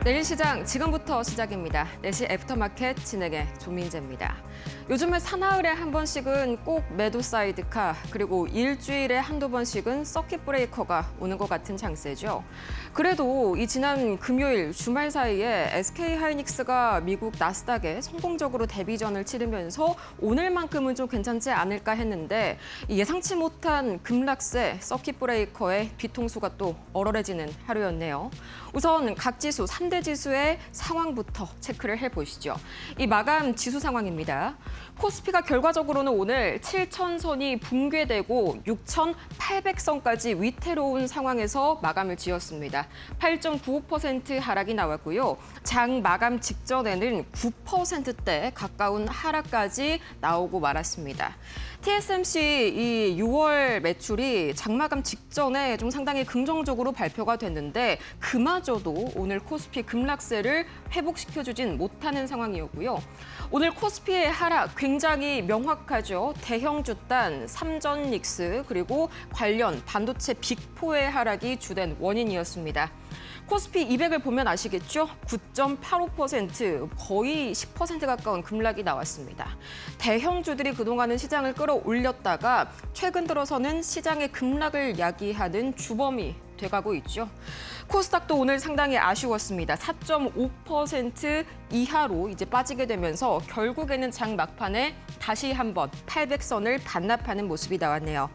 내일 시장 지금부터 시작입니다. 4시 애프터마켓 진행의 조민재입니다. 요즘에 사나흘에 한 번씩은 꼭 매도 사이드카, 그리고 일주일에 한두 번씩은 서킷 브레이커가 오는 것 같은 장세죠. 그래도 이 지난 금요일 주말 사이에 SK하이닉스가 미국 나스닥에 성공적으로 데뷔전을 치르면서 오늘만큼은 좀 괜찮지 않을까 했는데 예상치 못한 급락세 서킷 브레이커의 뒤통수가 또 얼얼해지는 하루였네요. 우선 각 지수 3대 지수의 상황부터 체크를 해보시죠. 이 마감 지수 상황입니다. 코스피가 결과적으로는 오늘 7,000선이 붕괴되고 6,800선까지 위태로운 상황에서 마감을 지었습니다. 8.95% 하락이 나왔고요. 장 마감 직전에는 9%대 가까운 하락까지 나오고 말았습니다. TSMC 이 6월 매출이 장마감 직전에 좀 상당히 긍정적으로 발표가 됐는데 그마저도 오늘 코스피 급락세를 회복시켜주진 못하는 상황이었고요. 오늘 코스피의 하락 굉장히 명확하죠. 대형주 단 삼전닉스 그리고 관련 반도체 빅4의 하락이 주된 원인이었습니다. 코스피 200을 보면 아시겠죠? 9.85%, 거의 10% 가까운 급락이 나왔습니다. 대형주들이 그동안은 시장을 끌어올렸다가 최근 들어서는 시장의 급락을 야기하는 주범이 돼가고 있죠. 코스닥도 오늘 상당히 아쉬웠습니다. 4.5% 이하로 이제 빠지게 되면서 결국에는 장 막판에 다시 한번 800선을 반납하는 모습이 나왔네요.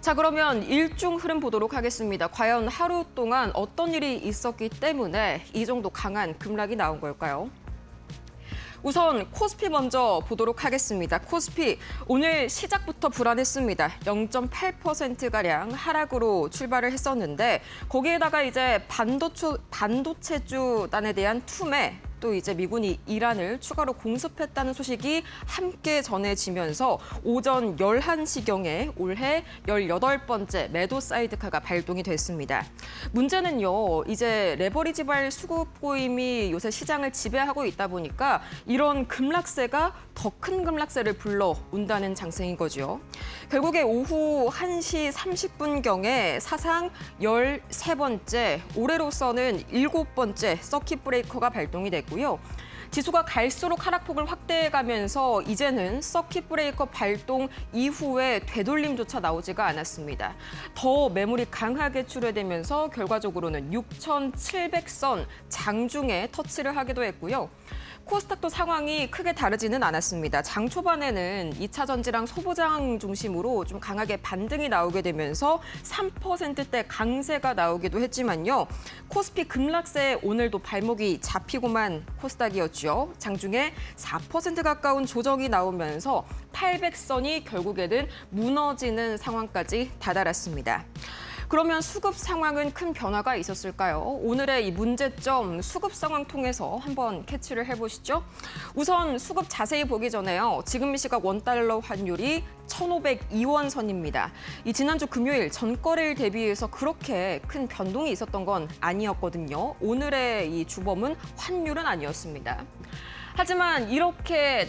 자, 그러면 일중 흐름 보도록 하겠습니다. 과연 하루 동안 어떤 일이 있었기 때문에 이 정도 강한 급락이 나온 걸까요? 우선 코스피 먼저 보도록 하겠습니다. 코스피 오늘 시작부터 불안했습니다. 0.8%가량 하락으로 출발을 했었는데 거기에다가 이제 반도체주단에 대한 투매 또 이제 미군이 이란을 추가로 공습했다는 소식이 함께 전해지면서 오전 11시경에 올해 18번째 매도 사이드카가 발동이 됐습니다. 문제는요, 이제 레버리지발 수급 고임이 요새 시장을 지배하고 있다 보니까 이런 급락세가 더 큰 급락세를 불러온다는 장세인 거죠. 결국에 오후 1시 30분경에 사상 13번째, 올해로서는 7번째 서킷 브레이커가 발동이 됐고요. 지수가 갈수록 하락폭을 확대해가면서 이제는 서킷 브레이커 발동 이후에 되돌림조차 나오지가 않았습니다. 더 매물이 강하게 출회되면서 결과적으로는 6,700선 장중에 터치를 하기도 했고요. 코스닥도 상황이 크게 다르지는 않았습니다. 장 초반에는 2차 전지랑 소보장 중심으로 좀 강하게 반등이 나오게 되면서 3%대 강세가 나오기도 했지만요. 코스피 급락세에 오늘도 발목이 잡히고만 코스닥이었죠. 장중에 4% 가까운 조정이 나오면서 800선이 결국에는 무너지는 상황까지 다다랐습니다. 그러면 수급 상황은 큰 변화가 있었을까요? 오늘의 이 문제점 수급 상황 통해서 한번 캐치를 해보시죠. 우선 수급 자세히 보기 전에요. 지금 이 시각 원달러 환율이 1,502원 선입니다. 이 지난주 금요일 전거래일 대비해서 그렇게 큰 변동이 있었던 건 아니었거든요. 오늘의 이 주범은 환율은 아니었습니다. 하지만 이렇게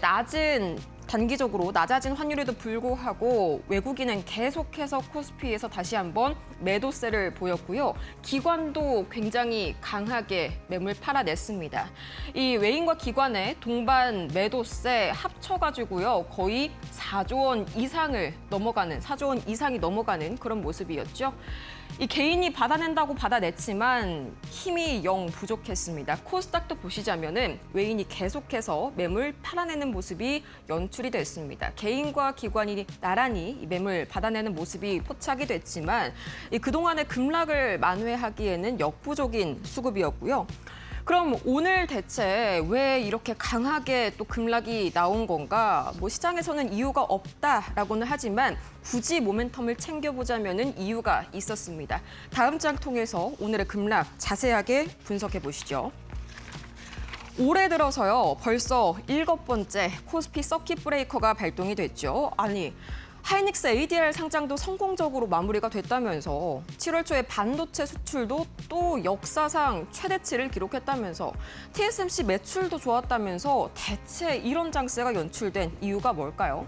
단기적으로 낮아진 환율에도 불구하고 외국인은 계속해서 코스피에서 다시 한번 매도세를 보였고요. 기관도 굉장히 강하게 매물 팔아냈습니다. 이 외인과 기관의 동반 매도세 합쳐가지고요. 거의 4조 원 이상이 넘어가는 그런 모습이었죠. 이 개인이 받아낸다고 받아냈지만 힘이 영 부족했습니다. 코스닥도 보시자면은 외인이 계속해서 매물 팔아내는 모습이 연출이 됐습니다. 개인과 기관이 나란히 이 매물 받아내는 모습이 포착이 됐지만 그동안의 급락을 만회하기에는 역부족인 수급이었고요. 그럼 오늘 대체 왜 이렇게 강하게 또 급락이 나온 건가? 시장에서는 이유가 없다라고는 하지만 굳이 모멘텀을 챙겨보자면은 이유가 있었습니다. 다음 장 통해서 오늘의 급락 자세하게 분석해 보시죠. 올해 들어서요, 벌써 7번째 코스피 서킷 브레이커가 발동이 됐죠. 하이닉스 ADR 상장도 성공적으로 마무리가 됐다면서 7월 초에 반도체 수출도 또 역사상 최대치를 기록했다면서 TSMC 매출도 좋았다면서 대체 이런 장세가 연출된 이유가 뭘까요?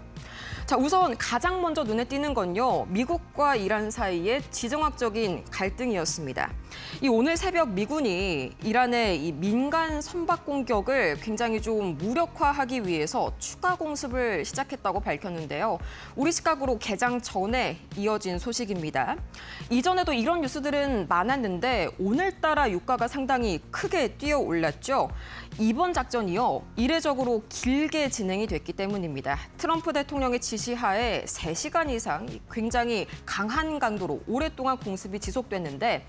자, 우선 가장 먼저 눈에 띄는 건요. 미국 미국과 이란 사이의 지정학적인 갈등이었습니다. 이 오늘 새벽 미군이 이란의 이 민간 선박 공격을 굉장히 좀 무력화하기 위해서 추가 공습을 시작했다고 밝혔는데요. 우리 시각으로 개장 전에 이어진 소식입니다. 이전에도 이런 뉴스들은 많았는데 오늘따라 유가가 상당히 크게 뛰어올랐죠. 이번 작전이요, 이례적으로 길게 진행이 됐기 때문입니다. 트럼프 대통령의 지시하에 3시간 이상 굉장히 강한 강도로 오랫동안 공습이 지속됐는데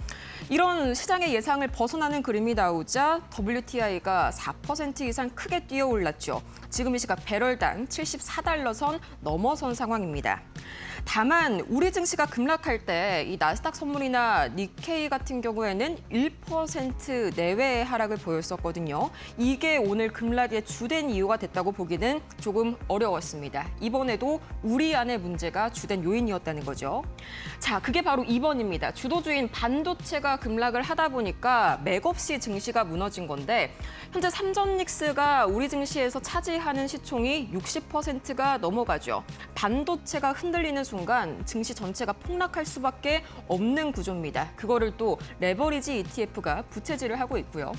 이런 시장의 예상을 벗어나는 그림이 나오자 WTI가 4% 이상 크게 뛰어올랐죠. 지금 이 시각 배럴당 74달러 선 넘어선 상황입니다. 다만 우리 증시가 급락할 때 이 나스닥 선물이나 니케이 같은 경우에는 1% 내외의 하락을 보였었거든요. 이게 오늘 급락의 주된 이유가 됐다고 보기는 조금 어려웠습니다. 이번에도 우리 안의 문제가 주된 요인이었다는 거죠. 자, 그게 바로 2번입니다. 주도주인 반도체가 급락을 하다 보니까 맥없이 증시가 무너진 건데 현재 삼전닉스가 우리 증시에서 차지하는 시총이 60%가 넘어가죠. 반도체가 흔들리는 순간 증시 전체가 폭락할 수밖에 없는 구조입니다. 그거를 또 레버리지 ETF가 부채질을 하고 있고요.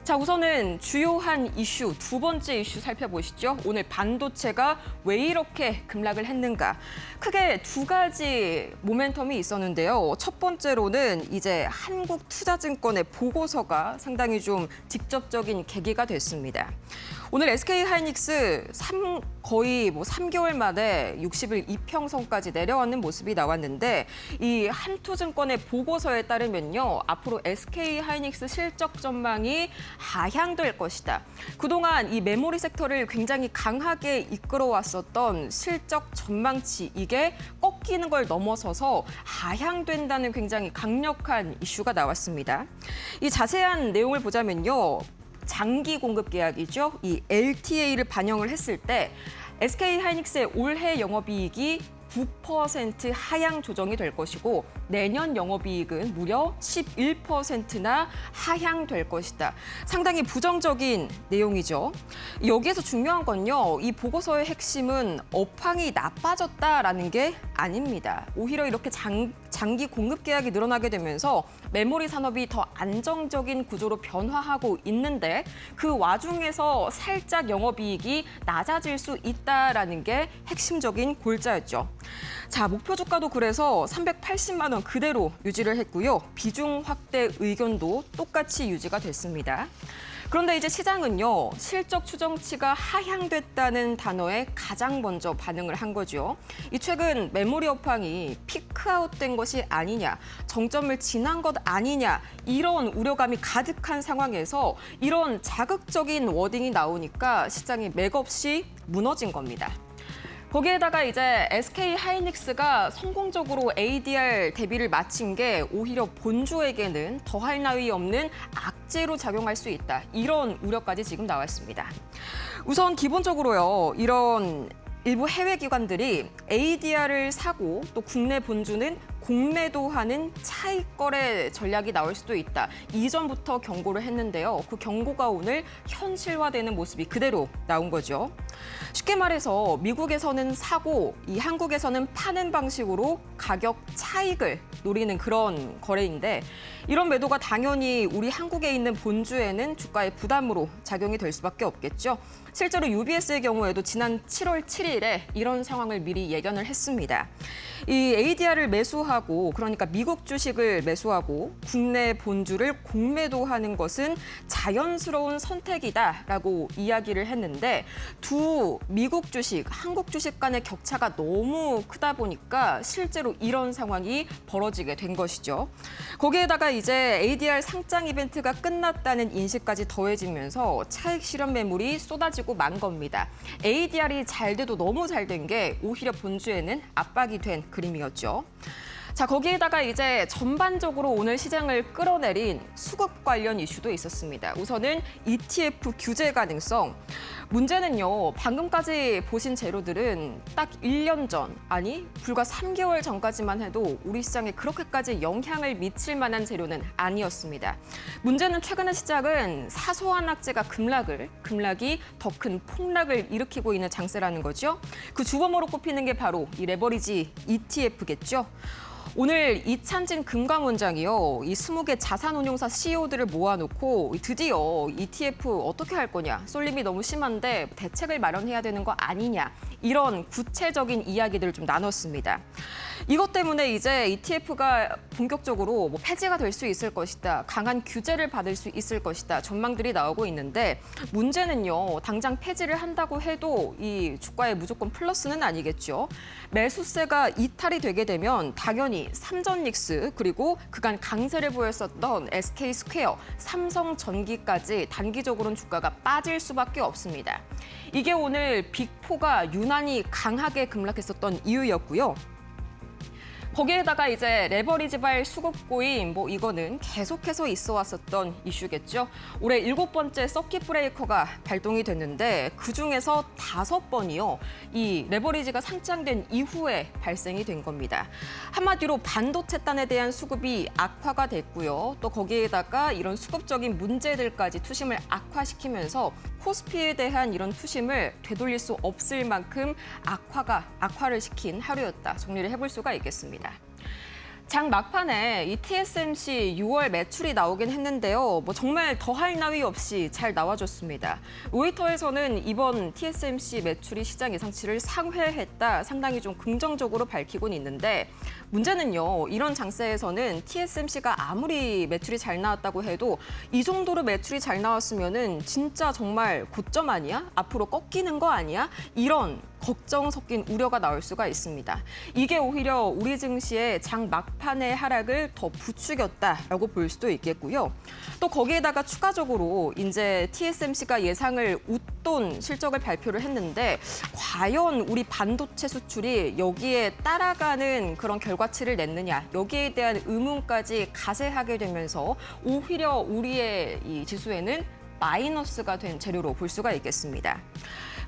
자, 우선은 주요한 이슈, 두 번째 이슈 살펴보시죠. 오늘 반도체가 왜 이렇게 급락을 했는가? 크게 두 가지 모멘텀이 있었는데요. 첫 번째로는 이제 한국투자증권의 보고서가 상당히 좀 직접적인 계기가 됐습니다. 오늘 SK하이닉스 거의 3개월 만에 60일 이평선까지 내려왔는 모습이 나왔는데 이 한투증권의 보고서에 따르면요. 앞으로 SK하이닉스 실적 전망이 하향될 것이다. 그동안 이 메모리 섹터를 굉장히 강하게 이끌어왔었던 실적 전망치 이게 꺾이는 걸 넘어서서 하향된다는 굉장히 강력한 이슈가 나왔습니다. 이 자세한 내용을 보자면요. 장기 공급 계약이죠. 이 LTA를 반영을 했을 때 SK하이닉스의 올해 영업이익이 9% 하향 조정이 될 것이고 내년 영업이익은 무려 11%나 하향될 것이다. 상당히 부정적인 내용이죠. 여기에서 중요한 건요. 이 보고서의 핵심은 업황이 나빠졌다라는 게 아닙니다. 오히려 이렇게 장기 공급 계약이 늘어나게 되면서 메모리 산업이 더 안정적인 구조로 변화하고 있는데 그 와중에서 살짝 영업이익이 낮아질 수 있다라는 게 핵심적인 골자였죠. 자, 목표 주가도 그래서 380만 원 그대로 유지를 했고요. 비중 확대 의견도 똑같이 유지가 됐습니다. 그런데 이제 시장은요, 실적 추정치가 하향됐다는 단어에 가장 먼저 반응을 한 거죠. 이 최근 메모리 업황이 피크아웃된 것이 아니냐, 정점을 지난 것 아니냐, 이런 우려감이 가득한 상황에서 이런 자극적인 워딩이 나오니까 시장이 맥없이 무너진 겁니다. 거기에다가 이제 SK하이닉스가 성공적으로 ADR 대비를 마친 게 오히려 본주에게는 더할 나위 없는 악재로 작용할 수 있다. 이런 우려까지 지금 나왔습니다. 우선 기본적으로요. 이런 일부 해외 기관들이 ADR을 사고 또 국내 본주는 공매도하는 차익 거래 전략이 나올 수도 있다. 이전부터 경고를 했는데요. 그 경고가 오늘 현실화되는 모습이 그대로 나온 거죠. 쉽게 말해서 미국에서는 사고 이 한국에서는 파는 방식으로 가격 차익을 노리는 그런 거래인데 이런 매도가 당연히 우리 한국에 있는 본주에는 주가의 부담으로 작용이 될 수밖에 없겠죠. 실제로 UBS의 경우에도 지난 7월 7일에 이런 상황을 미리 예견을 했습니다. 이 ADR을 매수하고 그러니까 미국 주식을 매수하고 국내 본주를 공매도하는 것은 자연스러운 선택이다라고 이야기를 했는데 두 미국 주식, 한국 주식 간의 격차가 너무 크다 보니까 실제로 이런 상황이 벌어지게 된 것이죠. 거기에다가 이제 ADR 상장 이벤트가 끝났다는 인식까지 더해지면서 차익 실현 매물이 쏟아지고 만 겁니다. ADR이 잘 돼도 너무 잘 된 게 오히려 본주에는 압박이 된 그림이었죠. 자, 거기에다가 이제 전반적으로 오늘 시장을 끌어내린 수급 관련 이슈도 있었습니다. 우선은 ETF 규제 가능성. 문제는요, 방금까지 보신 재료들은 딱 1년 전, 아니 불과 3개월 전까지만 해도 우리 시장에 그렇게까지 영향을 미칠 만한 재료는 아니었습니다. 문제는 최근의 시장은 사소한 악재가 급락이 더 큰 폭락을 일으키고 있는 장세라는 거죠. 그 주범으로 꼽히는 게 바로 이 레버리지 ETF겠죠. 오늘 이찬진 금감원장이요, 이 20개 자산운용사 CEO들을 모아놓고 드디어 ETF 어떻게 할 거냐, 쏠림이 너무 심한데 대책을 마련해야 되는 거 아니냐, 이런 구체적인 이야기들을 좀 나눴습니다. 이것 때문에 이제 ETF가 본격적으로 폐지가 될 수 있을 것이다, 강한 규제를 받을 수 있을 것이다, 전망들이 나오고 있는데 문제는요, 당장 폐지를 한다고 해도 이 주가에 무조건 플러스는 아니겠죠. 매수세가 이탈이 되게 되면 당연히 삼전닉스 그리고 그간 강세를 보였었던 SK스퀘어, 삼성전기까지 단기적으로는 주가가 빠질 수밖에 없습니다. 이게 오늘 빅4가 유난히 강하게 급락했었던 이유였고요. 거기에다가 이제 레버리지발 수급고임, 이거는 계속해서 있어 왔었던 이슈겠죠. 올해 7번째 서킷 브레이커가 발동이 됐는데 그중에서 5번이요. 이 레버리지가 상장된 이후에 발생이 된 겁니다. 한마디로 반도체단에 대한 수급이 악화가 됐고요. 또 거기에다가 이런 수급적인 문제들까지 투심을 악화시키면서 코스피에 대한 이런 투심을 되돌릴 수 없을 만큼 악화를 시킨 하루였다. 정리를 해볼 수가 있겠습니다. 장 막판에 이 TSMC 6월 매출이 나오긴 했는데요. 정말 더할 나위 없이 잘 나와줬습니다. 로이터에서는 이번 TSMC 매출이 시장 예상치를 상회했다, 상당히 좀 긍정적으로 밝히곤 있는데 문제는요, 이런 장세에서는 TSMC가 아무리 매출이 잘 나왔다고 해도 이 정도로 매출이 잘 나왔으면은 진짜 정말 고점 아니야? 앞으로 꺾이는 거 아니야? 이런 걱정 섞인 우려가 나올 수가 있습니다. 이게 오히려 우리 증시의 장 막판의 하락을 더 부추겼다라고 볼 수도 있겠고요. 또 거기에다가 추가적으로 이제 TSMC가 예상을 웃돈 실적을 발표를 했는데 과연 우리 반도체 수출이 여기에 따라가는 그런 결과치를 냈느냐, 여기에 대한 의문까지 가세하게 되면서 오히려 우리의 이 지수에는 마이너스가 된 재료로 볼 수가 있겠습니다.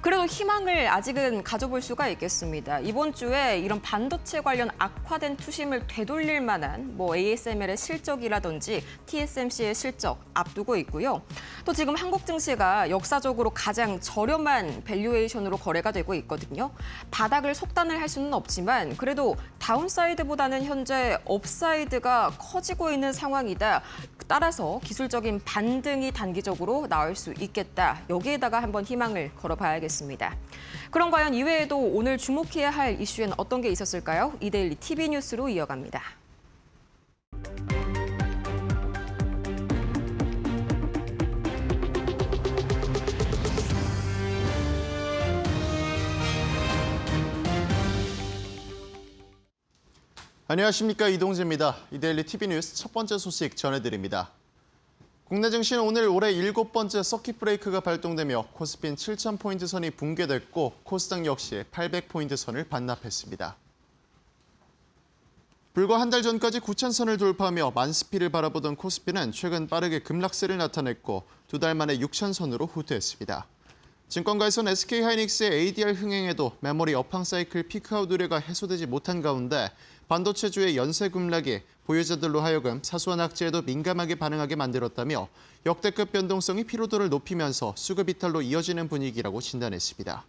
그래도 희망을 아직은 가져볼 수가 있겠습니다. 이번 주에 이런 반도체 관련 악화된 투심을 되돌릴 만한 ASML의 실적이라든지 TSMC의 실적 앞두고 있고요. 또 지금 한국 증시가 역사적으로 가장 저렴한 밸류에이션으로 거래가 되고 있거든요. 바닥을 속단을 할 수는 없지만 그래도 다운사이드보다는 현재 업사이드가 커지고 있는 상황이다. 따라서 기술적인 반등이 단기적으로 나올 수 있겠다. 여기에다가 한번 희망을 걸어봐야겠습니다. 그럼 과연 이외에도 오늘 주목해야 할 이슈에는 어떤 게 있었을까요? 이데일리 TV 뉴스로 이어갑니다. 안녕하십니까, 이동재입니다. 이데일리 TV 뉴스 첫 번째 소식 전해드립니다. 국내 증시는 오늘 올해 7번째 서킷 브레이크가 발동되며 코스피는 7,000포인트 선이 붕괴됐고 코스닥 역시 800포인트 선을 반납했습니다. 불과 한 달 전까지 9,000선을 돌파하며 만스피를 바라보던 코스피는 최근 빠르게 급락세를 나타냈고 2달 만에 6,000선으로 후퇴했습니다. 증권가에서는 SK하이닉스의 ADR 흥행에도 메모리 업황 사이클 피크아웃 우려가 해소되지 못한 가운데 반도체주의 연쇄 급락이 보유자들로 하여금 사소한 악재에도 민감하게 반응하게 만들었다며 역대급 변동성이 피로도를 높이면서 수급 이탈로 이어지는 분위기라고 진단했습니다.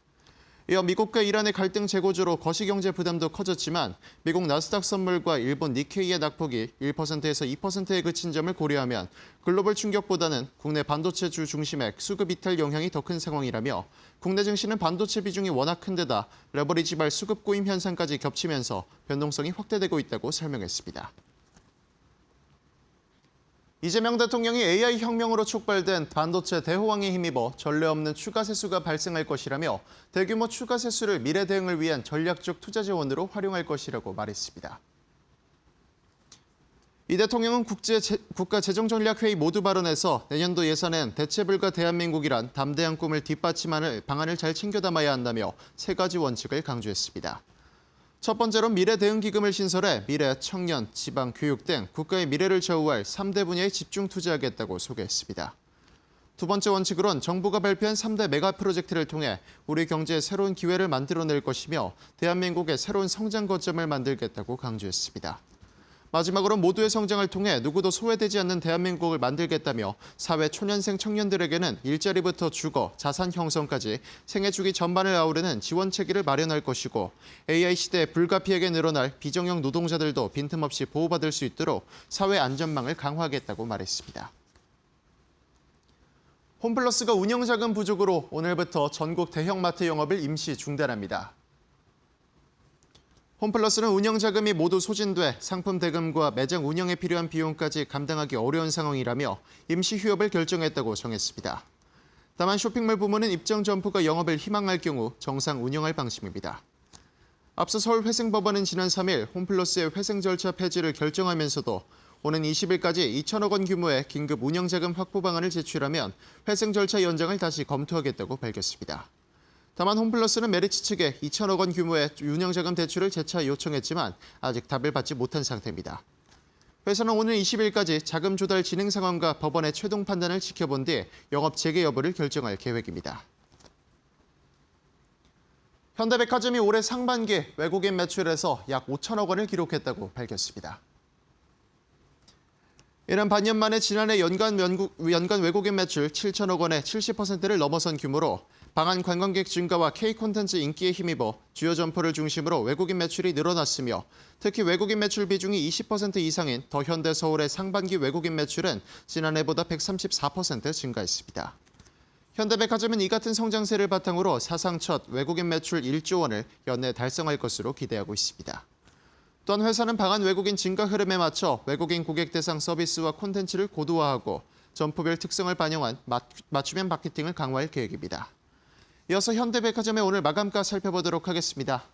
이어 미국과 이란의 갈등 재고조로 거시경제 부담도 커졌지만 미국 나스닥 선물과 일본 니케이의 낙폭이 1%에서 2%에 그친 점을 고려하면 글로벌 충격보다는 국내 반도체주 중심의 수급 이탈 영향이 더 큰 상황이라며 국내 증시는 반도체 비중이 워낙 큰 데다 레버리지발 수급 고임 현상까지 겹치면서 변동성이 확대되고 있다고 설명했습니다. 이재명 대통령이 AI 혁명으로 촉발된 반도체 대호황에 힘입어 전례 없는 추가 세수가 발생할 것이라며 대규모 추가 세수를 미래 대응을 위한 전략적 투자 재원으로 활용할 것이라고 말했습니다. 이 대통령은 국가재정전략회의 모두 발언에서 내년도 예산엔 대체불가 대한민국이란 담대한 꿈을 뒷받침하는 방안을 잘 챙겨 담아야 한다며 3가지 원칙을 강조했습니다. 첫 번째로 미래대응기금을 신설해 미래, 청년, 지방, 교육 등 국가의 미래를 좌우할 3대 분야에 집중 투자하겠다고 소개했습니다. 두 번째 원칙으론 정부가 발표한 3대 메가 프로젝트를 통해 우리 경제에 새로운 기회를 만들어낼 것이며 대한민국의 새로운 성장 거점을 만들겠다고 강조했습니다. 마지막으로 모두의 성장을 통해 누구도 소외되지 않는 대한민국을 만들겠다며 사회 초년생 청년들에게는 일자리부터 주거, 자산 형성까지 생애 주기 전반을 아우르는 지원 체계를 마련할 것이고 AI 시대에 불가피하게 늘어날 비정형 노동자들도 빈틈없이 보호받을 수 있도록 사회 안전망을 강화하겠다고 말했습니다. 홈플러스가 운영자금 부족으로 오늘부터 전국 대형마트 영업을 임시 중단합니다. 홈플러스는 운영자금이 모두 소진돼 상품 대금과 매장 운영에 필요한 비용까지 감당하기 어려운 상황이라며 임시 휴업을 결정했다고 정했습니다. 다만 쇼핑몰 부문은 입점 점포가 영업을 희망할 경우 정상 운영할 방침입니다. 앞서 서울회생법원은 지난 3일 홈플러스의 회생 절차 폐지를 결정하면서도 오는 20일까지 2천억 원 규모의 긴급 운영자금 확보 방안을 제출하면 회생 절차 연장을 다시 검토하겠다고 밝혔습니다. 다만 홈플러스는 메리츠 측에 2천억 원 규모의 운영자금 대출을 재차 요청했지만 아직 답을 받지 못한 상태입니다. 회사는 오늘 20일까지 자금 조달 진행 상황과 법원의 최종 판단을 지켜본 뒤 영업 재개 여부를 결정할 계획입니다. 현대백화점이 올해 상반기 외국인 매출에서 약 5천억 원을 기록했다고 밝혔습니다. 이는 반년 만에 지난해 연간 외국인 매출 7천억 원의 70%를 넘어선 규모로 방한 관광객 증가와 K 콘텐츠 인기에 힘입어 주요 점포를 중심으로 외국인 매출이 늘어났으며 특히 외국인 매출 비중이 20% 이상인 더 현대 서울의 상반기 외국인 매출은 지난해보다 134% 증가했습니다. 현대백화점은 이 같은 성장세를 바탕으로 사상 첫 외국인 매출 1조 원을 연내 달성할 것으로 기대하고 있습니다. 또한 회사는 방한 외국인 증가 흐름에 맞춰 외국인 고객 대상 서비스와 콘텐츠를 고도화하고 점포별 특성을 반영한 맞춤형 마케팅을 강화할 계획입니다. 이어서 현대백화점의 오늘 마감가 살펴보도록 하겠습니다.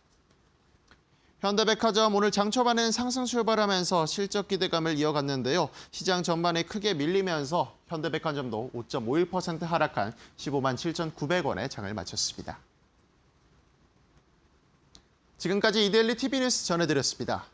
현대백화점 오늘 장 초반에는 상승 출발하면서 실적 기대감을 이어갔는데요. 시장 전반에 크게 밀리면서 현대백화점도 5.51% 하락한 15만 7,900원에 장을 마쳤습니다. 지금까지 이데일리 TV 뉴스 전해드렸습니다.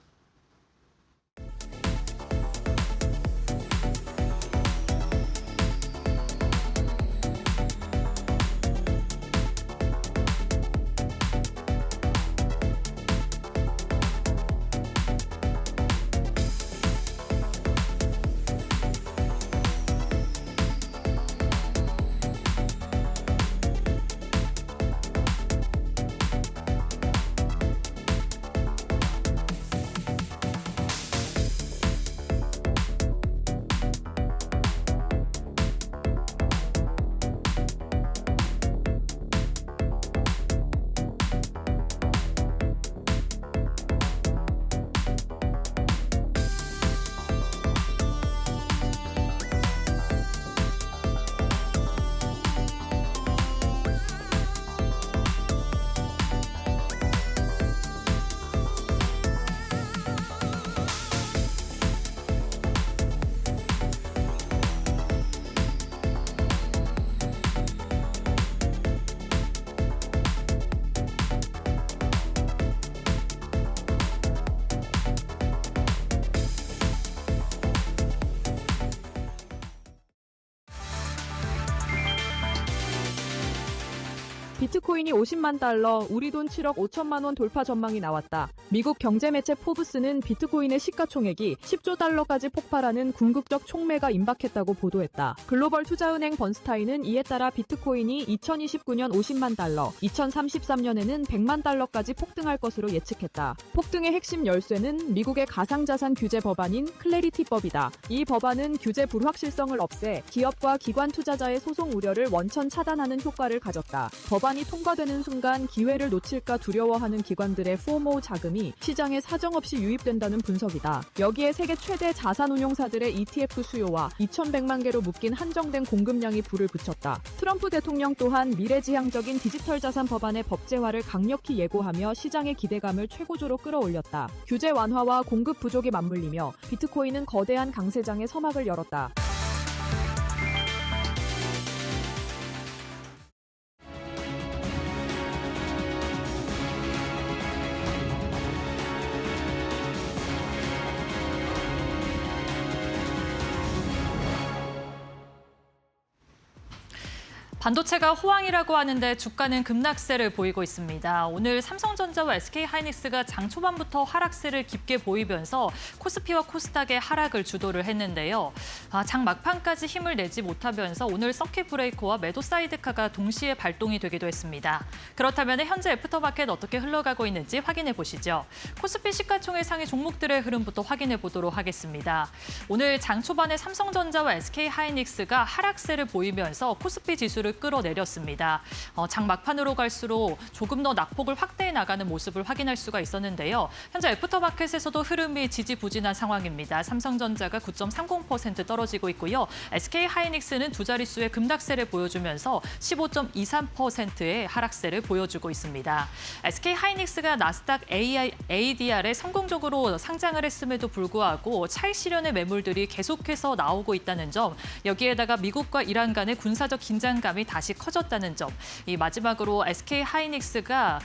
비트코인이 50만 달러, 우리 돈 7억 5천만 원 돌파 전망이 나왔다. 미국 경제매체 포브스는 비트코인의 시가총액이 10조 달러까지 폭발하는 궁극적 촉매가 임박했다고 보도했다. 글로벌 투자은행 번스타인은 이에 따라 비트코인이 2029년 50만 달러, 2033년에는 100만 달러까지 폭등할 것으로 예측했다. 폭등의 핵심 열쇠는 미국의 가상자산 규제 법안인 클래리티법이다. 이 법안은 규제 불확실성을 없애 기업과 기관 투자자의 소송 우려를 원천 차단하는 효과를 가졌다. 법안이 통과되는 순간 기회를 놓칠까 두려워하는 기관들의 포모 자금이 시장에 사정없이 유입된다는 분석이다. 여기에 세계 최대 자산운용사들의 ETF 수요와 2,100만 개로 묶인 한정된 공급량이 불을 붙였다. 트럼프 대통령 또한 미래지향적인 디지털 자산 법안의 법제화를 강력히 예고하며 시장의 기대감을 최고조로 끌어올렸다. 규제 완화와 공급 부족이 맞물리며 비트코인은 거대한 강세장의 서막을 열었다. 반도체가 호황이라고 하는데 주가는 급락세를 보이고 있습니다. 오늘 삼성전자와 SK하이닉스가 장 초반부터 하락세를 깊게 보이면서 코스피와 코스닥의 하락을 주도를 했는데요. 장 막판까지 힘을 내지 못하면서 오늘 서킷 브레이커와 매도 사이드카가 동시에 발동이 되기도 했습니다. 그렇다면 현재 애프터마켓 어떻게 흘러가고 있는지 확인해 보시죠. 코스피 시가총액 상위 종목들의 흐름부터 확인해 보도록 하겠습니다. 오늘 장 초반에 삼성전자와 SK하이닉스가 하락세를 보이면서 코스피 지수를 끌어내렸습니다. 장 막판으로 갈수록 조금 더 낙폭을 확대해 나가는 모습을 확인할 수가 있었는데요. 현재 애프터마켓에서도 흐름이 지지부진한 상황입니다. 삼성전자가 9.30% 떨어지고 있고요. SK하이닉스는 두 자릿수의 급락세를 보여주면서 15.23%의 하락세를 보여주고 있습니다. SK하이닉스가 나스닥 ADR에 성공적으로 상장을 했음에도 불구하고 차익 실현의 매물들이 계속해서 나오고 있다는 점, 여기에다가 미국과 이란 간의 군사적 긴장감이 다시 커졌다는 점, 이 마지막으로 SK하이닉스가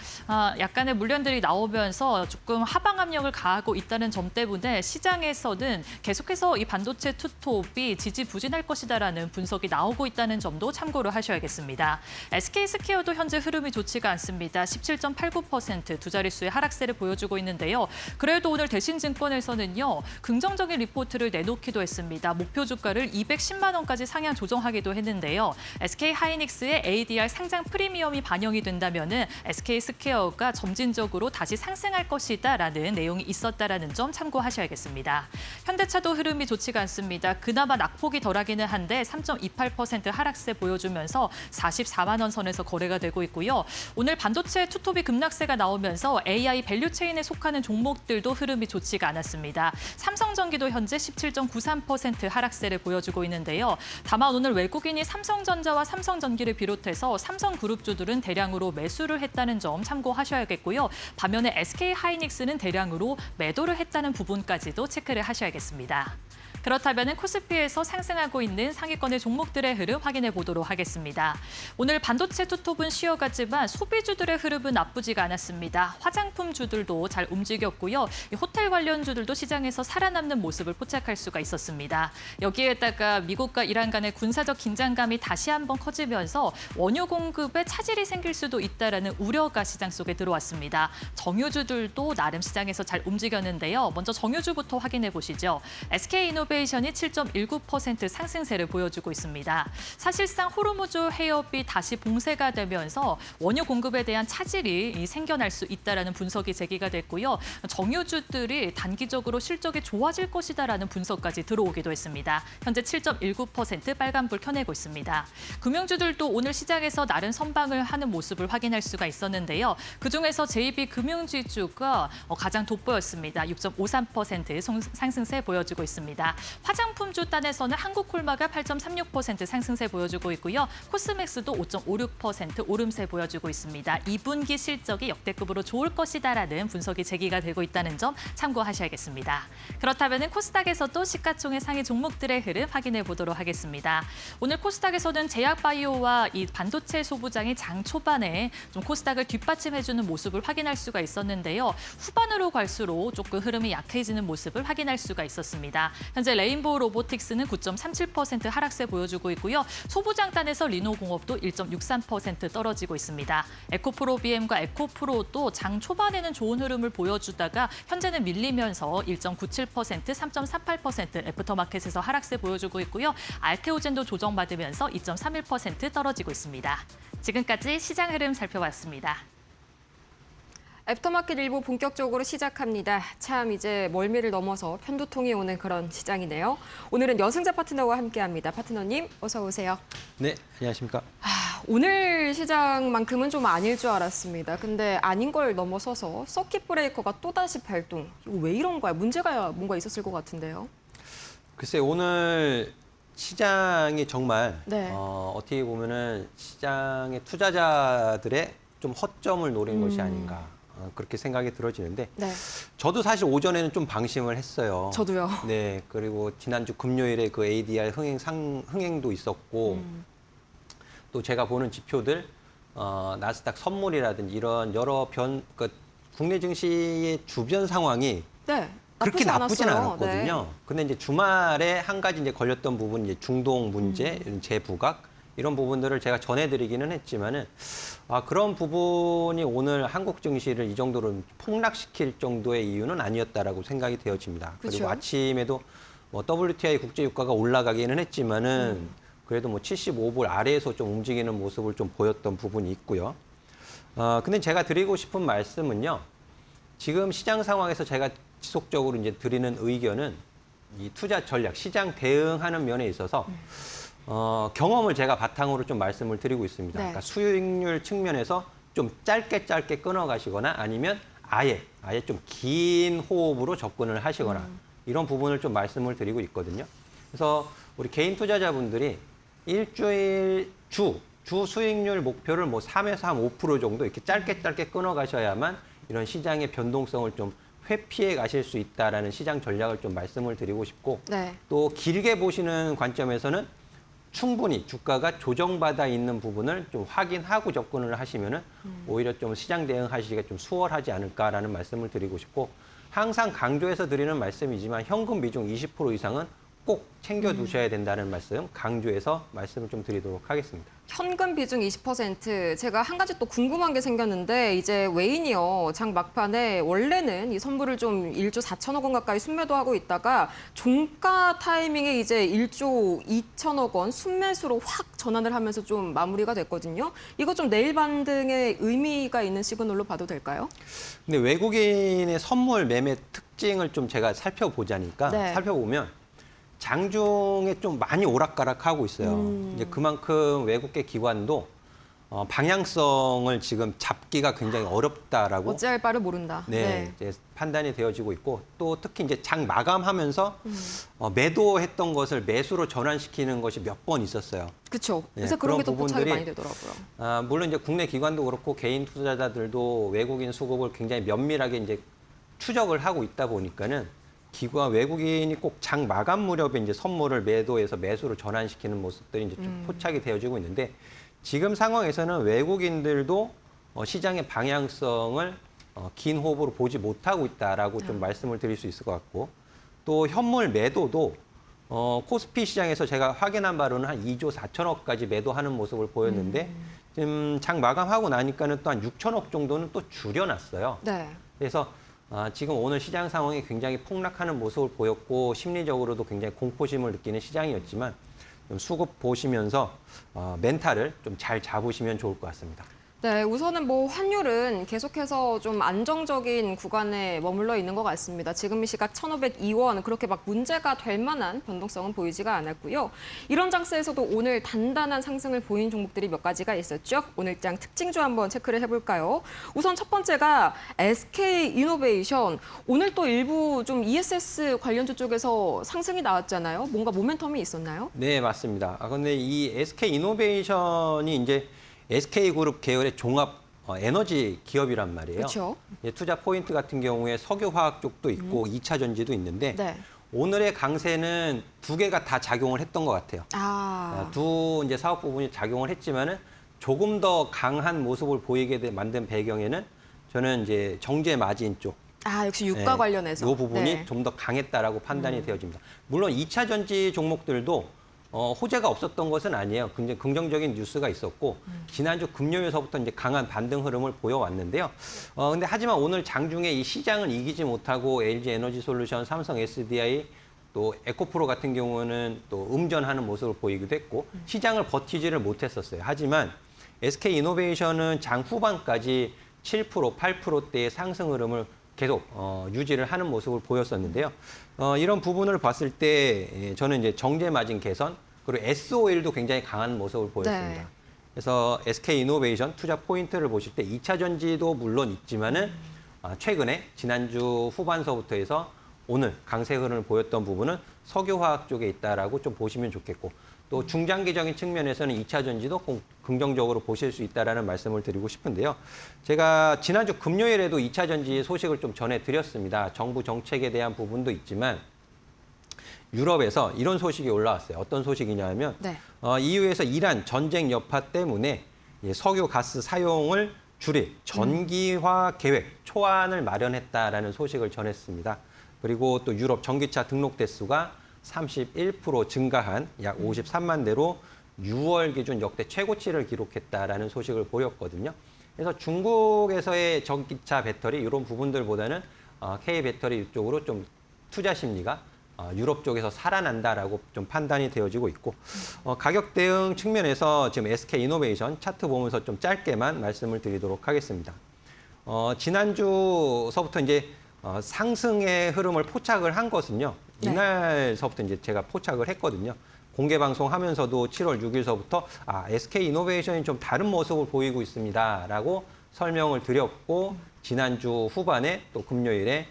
약간의 물량들이 나오면서 조금 하방 압력을 가하고 있다는 점 때문에 시장에서는 계속해서 이 반도체 투톱이 지지부진할 것이다라는 분석이 나오고 있다는 점도 참고를 하셔야겠습니다. SK스퀘어도 현재 흐름이 좋지가 않습니다. 17.89% 두 자릿수의 하락세를 보여주고 있는데요. 그래도 오늘 대신증권에서는요, 긍정적인 리포트를 내놓기도 했습니다. 목표 주가를 210만 원까지 상향 조정하기도 했는데요. SK하이닉스의 ADR 상장 프리미엄이 반영이 된다면은 SK스퀘어가 점진적으로 다시 상승할 것이다라는 내용이 있었다라는 점 참고하셔야겠습니다. 현대차도 흐름이 좋지가 않습니다. 그나마 낙폭이 덜하기는 한데 3.28% 하락세 보여주면서 44만 원 선에서 거래가 되고 있고요. 오늘 반도체 투톱이 급락세가 나오면서 AI 밸류체인에 속하는 종목들도 흐름이 좋지가 않았습니다. 삼성전기도 현재 17.93% 하락세를 보여주고 있는데요. 다만 오늘 외국인이 삼성전자와 삼성전기를 비롯해서 삼성그룹주들은 대량으로 매수를 했다는 점 참고하셔야겠고요. 반면에 SK하이닉스는 대량으로 매도를 했다는 부분까지도 체크를 하셔야겠습니다. 그렇다면 코스피에서 상승하고 있는 상위권의 종목들의 흐름 확인해 보도록 하겠습니다. 오늘 반도체 투톱은 쉬어갔지만 소비주들의 흐름은 나쁘지가 않았습니다. 화장품주들도 잘 움직였고요. 호텔 관련주들도 시장에서 살아남는 모습을 포착할 수가 있었습니다. 여기에다가 미국과 이란 간의 군사적 긴장감이 다시 한번 커지면서 원유 공급에 차질이 생길 수도 있다라는 우려가 시장 속에 들어왔습니다. 정유주들도 나름 시장에서 잘 움직였는데요. 먼저 정유주부터 확인해 보시죠. SK이노베이션이 7.19% 상승세를 보여주고 있습니다. 사실상 호르무즈 해협이 다시 봉쇄가 되면서 원유 공급에 대한 차질이 생겨날 수 있다라는 분석이 제기가 됐고요. 정유주들이 단기적으로 실적이 좋아질 것이다라는 분석까지 들어오기도 했습니다. 현재 7.19% 빨간불 켜내고 있습니다. 금융주들도 오늘 시장에서 나름 선방을 하는 모습을 확인할 수가 있었는데요. 그중에서 JB금융지주가 가장 돋보였습니다. 6.53% 상승세 보여주고 있습니다. 화장품주 단에서는 한국콜마가 8.36% 상승세 보여주고 있고요. 코스맥스도 5.56% 오름세 보여주고 있습니다. 2분기 실적이 역대급으로 좋을 것이다라는 분석이 제기가 되고 있다는 점 참고하셔야겠습니다. 그렇다면 코스닥에서도 시가총액 상위 종목들의 흐름 확인해 보도록 하겠습니다. 오늘 코스닥에서는 제약바이오와 이 반도체 소부장이 장 초반에 좀 코스닥을 뒷받침해주는 모습을 확인할 수가 있었는데요. 후반으로 갈수록 조금 흐름이 약해지는 모습을 확인할 수가 있었습니다. 현재 레인보우 로보틱스는 9.37% 하락세 보여주고 있고요. 소부장단에서 리노공업도 1.63% 떨어지고 있습니다. 에코프로비엠과 에코프로도 장 초반에는 좋은 흐름을 보여주다가 현재는 밀리면서 1.97%, 3.38% 애프터마켓에서 하락세 보여주고 있고요. 알테오젠도 조정받으면서 2.31% 떨어지고 있습니다. 지금까지 시장 흐름 살펴봤습니다. 애프터마켓 일부 본격적으로 시작합니다. 참 이제 멀미를 넘어서 편두통이 오는 그런 시장이네요. 오늘은 여승자 파트너와 함께합니다. 파트너님 어서 오세요. 네, 안녕하십니까. 오늘 시장만큼은 좀 아닐 줄 알았습니다. 근데 아닌 걸 넘어서서 서킷 브레이커가 또다시 발동. 이거 왜 이런 거야? 문제가 뭔가 있었을 것 같은데요. 글쎄 오늘 시장이 정말 네. 어떻게 보면은 시장의 투자자들의 좀 허점을 노린 것이 아닌가 그렇게 생각이 들어지는데 네. 저도 사실 오전에는 좀 방심을 했어요. 저도요. 네, 그리고 지난주 금요일에 그 ADR 흥행도 있었고 또 제가 보는 지표들 나스닥 선물이라든지 이런 여러 국내 증시의 주변 상황이 네. 그렇게 나쁘진 않았어요. 않았거든요. 네. 근데 이제 주말에 한 가지 이제 걸렸던 부분 이제 중동 문제, 이런 재부각 이런 부분들을 제가 전해드리기는 했지만은 그런 부분이 오늘 한국 증시를 이 정도로 폭락시킬 정도의 이유는 아니었다라고 생각이 되어집니다. 그렇죠. 그리고 아침에도 뭐 WTI 국제 유가가 올라가기는 했지만은 그래도 뭐 75불 아래에서 좀 움직이는 모습을 좀 보였던 부분이 있고요. 근데 제가 드리고 싶은 말씀은요. 지금 시장 상황에서 제가 지속적으로 이제 드리는 의견은 이 투자 전략, 시장 대응하는 면에 있어서 경험을 제가 바탕으로 좀 말씀을 드리고 있습니다. 네. 그러니까 수익률 측면에서 좀 짧게 끊어가시거나 아니면 아예 좀 긴 호흡으로 접근을 하시거나 이런 부분을 좀 말씀을 드리고 있거든요. 그래서 우리 개인 투자자분들이 일주일 주 수익률 목표를 뭐 3에서 한 5% 정도 이렇게 짧게 끊어가셔야만 이런 시장의 변동성을 좀 회피해 가실 수 있다라는 시장 전략을 좀 말씀을 드리고 싶고 네. 또 길게 보시는 관점에서는 충분히 주가가 조정받아 있는 부분을 좀 확인하고 접근을 하시면은 오히려 좀 시장 대응하시기가 좀 수월하지 않을까라는 말씀을 드리고 싶고 항상 강조해서 드리는 말씀이지만 현금 비중 20% 이상은 꼭 챙겨 두셔야 된다는 말씀 강조해서 말씀을 좀 드리도록 하겠습니다. 현금 비중 20%. 제가 한 가지 또 궁금한 게 생겼는데 이제 외인이요. 장 막판에 원래는 이 선물을 좀 1조 4천억 원 가까이 순매도 하고 있다가 종가 타이밍에 이제 1조 2천억 원 순매수로 확 전환을 하면서 좀 마무리가 됐거든요. 이거 좀 내일 반등에 의미가 있는 시그널로 봐도 될까요? 근데 외국인의 선물 매매 특징을 좀 제가 살펴보자니까 네. 살펴보면 장중에 좀 많이 오락가락하고 있어요. 이제 그만큼 외국계 기관도 방향성을 지금 잡기가 굉장히 어렵다라고 어찌할 바를 모른다. 네, 이제 판단이 되어지고 있고 또 특히 이제 장 마감하면서 매도했던 것을 매수로 전환시키는 것이 몇 번 있었어요. 그렇죠. 네, 그래서 그런 게 그런 또 포착이 부분들이 많이 되더라고요. 물론 이제 국내 기관도 그렇고 개인 투자자들도 외국인 수급을 굉장히 면밀하게 이제 추적을 하고 있다 보니까는 외국인이 꼭 장 마감 무렵에 이제 선물을 매도해서 매수로 전환시키는 모습들이 이제 좀 포착이 되어지고 있는데 지금 상황에서는 외국인들도 시장의 방향성을 긴 호흡으로 보지 못하고 있다라고 좀 말씀을 드릴 수 있을 것 같고 또 현물 매도도 코스피 시장에서 제가 확인한 바로는 한 2조 4천억까지 매도하는 모습을 보였는데 지금 장 마감하고 나니까는 또 한 6천억 정도는 또 줄여놨어요. 네. 그래서 지금 오늘 시장 상황이 굉장히 폭락하는 모습을 보였고 심리적으로도 굉장히 공포심을 느끼는 시장이었지만 좀 수급 보시면서 멘탈을 좀 잘 잡으시면 좋을 것 같습니다. 네, 우선은 뭐 환율은 계속해서 좀 안정적인 구간에 머물러 있는 것 같습니다. 지금 이 시각 1,502원 그렇게 막 문제가 될 만한 변동성은 보이지가 않았고요. 이런 장세에서도 오늘 단단한 상승을 보인 종목들이 몇 가지가 있었죠. 오늘 장 특징주 한번 체크를 해볼까요? 우선 첫 번째가 SK이노베이션. 오늘 또 일부 좀 ESS 관련주 쪽에서 상승이 나왔잖아요. 뭔가 모멘텀이 있었나요? 네, 맞습니다. 근데 이 SK이노베이션이 이제 SK그룹 계열의 종합 에너지 기업이란 말이에요. 그렇죠. 투자 포인트 같은 경우에 석유화학 쪽도 있고 2차 전지도 있는데 네. 오늘의 강세는 두 개가 다 작용을 했던 것 같아요. 두 이제 사업 부분이 작용을 했지만은 조금 더 강한 모습을 보이게 만든 배경에는 저는 이제 정제 마진 쪽. 역시 유가 관련해서. 이 부분이 네. 좀 더 강했다라고 판단이 되어집니다. 물론 2차 전지 종목들도 호재가 없었던 것은 아니에요. 굉장히 긍정적인 뉴스가 있었고 지난주 금요일서부터 이제 강한 반등 흐름을 보여왔는데요. 근데 하지만 오늘 장중에 이 시장을 이기지 못하고 LG 에너지솔루션, 삼성 SDI 또 에코프로 같은 경우는 또 음전하는 모습을 보이기도 했고 시장을 버티지를 못했었어요. 하지만 SK이노베이션은 장 후반까지 7%, 8%대의 상승 흐름을 계속 유지를 하는 모습을 보였었는데요. 이런 부분을 봤을 때 저는 이제 정제 마진 개선 그리고 SOL도 굉장히 강한 모습을 보였습니다. 네. 그래서 SK이노베이션 투자 포인트를 보실 때 2차 전지도 물론 있지만은 최근에 지난주 후반서부터 해서 오늘 강세 흐름을 보였던 부분은 석유화학 쪽에 있다라고 좀 보시면 좋겠고 또 중장기적인 측면에서는 2차 전지도 긍정적으로 보실 수 있다라는 말씀을 드리고 싶은데요. 제가 지난주 금요일에도 2차 전지 소식을 좀 전해드렸습니다. 정부 정책에 대한 부분도 있지만 유럽에서 이런 소식이 올라왔어요. 어떤 소식이냐면 네. EU에서 이란 전쟁 여파 때문에 석유 가스 사용을 줄일 전기화 계획 초안을 마련했다라는 소식을 전했습니다. 그리고 또 유럽 전기차 등록 대수가 31% 증가한 약 53만 대로 6월 기준 역대 최고치를 기록했다라는 소식을 보였거든요. 그래서 중국에서의 전기차 배터리 이런 부분들보다는 K 배터리 쪽으로 좀 투자 심리가 유럽 쪽에서 살아난다라고 좀 판단이 되어지고 있고 가격 대응 측면에서 지금 SK 이노베이션 차트 보면서 좀 짧게만 말씀을 드리도록 하겠습니다. 지난주서부터 이제 상승의 흐름을 포착을 한 것은요. 네. 이날서부터 이제 제가 포착을 했거든요. 공개 방송하면서도 7월 6일서부터 SK 이노베이션이 좀 다른 모습을 보이고 있습니다라고 설명을 드렸고 지난주 후반에 또 금요일에